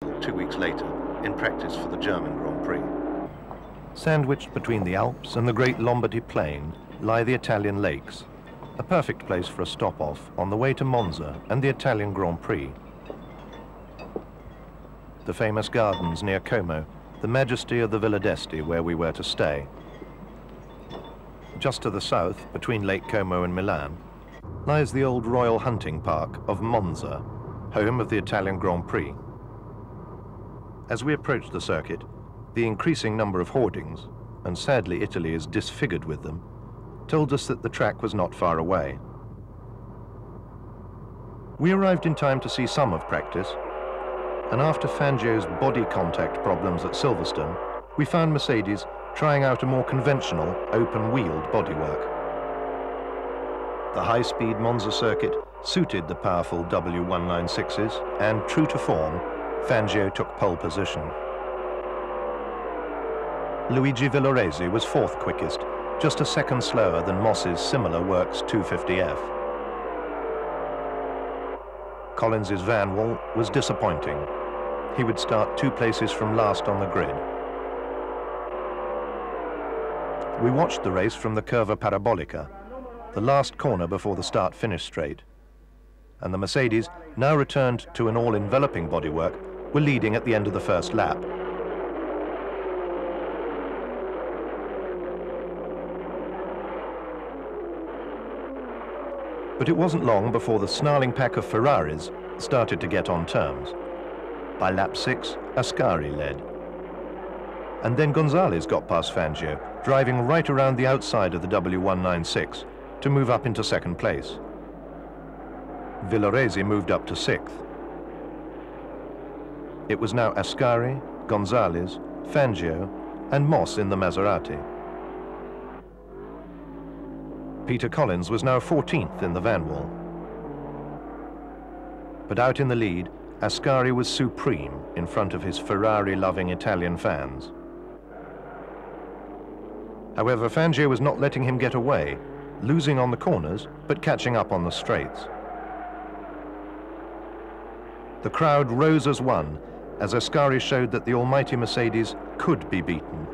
2 weeks later in practice for the German Grand Prix. Sandwiched between the Alps and the great Lombardy plain lie the Italian lakes, a perfect place for a stop-off on the way to Monza and the Italian Grand Prix. The famous gardens near Como, the majesty of the Villa d'Este where we were to stay. Just to the south, between Lake Como and Milan, lies the old royal hunting park of Monza, home of the Italian Grand Prix. As we approached the circuit, the increasing number of hoardings, and sadly Italy is disfigured with them, told us that the track was not far away. We arrived in time to see some of practice, and after Fangio's body contact problems at Silverstone, we found Mercedes trying out a more conventional, open-wheeled bodywork. The high-speed Monza circuit suited the powerful W196s, and true to form, Fangio took pole position. Luigi Villoresi was fourth quickest, just a second slower than Moss's similar Works 250F. Collins's van wall was disappointing. He would start 2 places from last on the grid. We watched the race from the Curva Parabolica, the last corner before the start-finish straight, and the Mercedes, now returned to an all-enveloping bodywork, were leading at the end of the first lap. But it wasn't long before the snarling pack of Ferraris started to get on terms. By lap 6, Ascari led. And then Gonzalez got past Fangio, driving right around the outside of the W196 to move up into second place. Villoresi moved up to 6th. It was now Ascari, Gonzalez, Fangio, and Moss in the Maserati. Peter Collins was now 14th in the van wall. But out in the lead, Ascari was supreme in front of his Ferrari-loving Italian fans. However, Fangio was not letting him get away, losing on the corners, but catching up on the straights. The crowd rose as one, as Ascari showed that the almighty Mercedes could be beaten.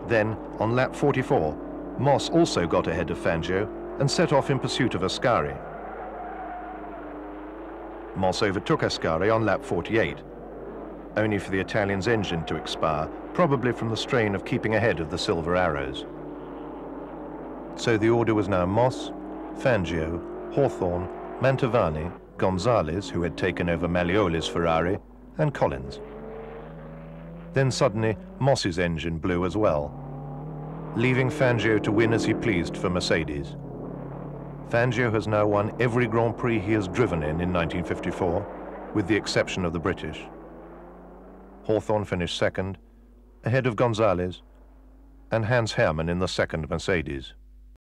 Then, on lap 44, Moss also got ahead of Fangio and set off in pursuit of Ascari. Moss overtook Ascari on lap 48, only for the Italian's engine to expire, probably from the strain of keeping ahead of the Silver Arrows. So the order was now Moss, Fangio, Hawthorne, Mantovani, Gonzalez, who had taken over Mallioli's Ferrari, and Collins. Then suddenly, Moss's engine blew as well, leaving Fangio to win as he pleased for Mercedes. Fangio has now won every Grand Prix he has driven in 1954, with the exception of the British. Hawthorne finished second, ahead of Gonzalez, and Hans Hermann in the second Mercedes.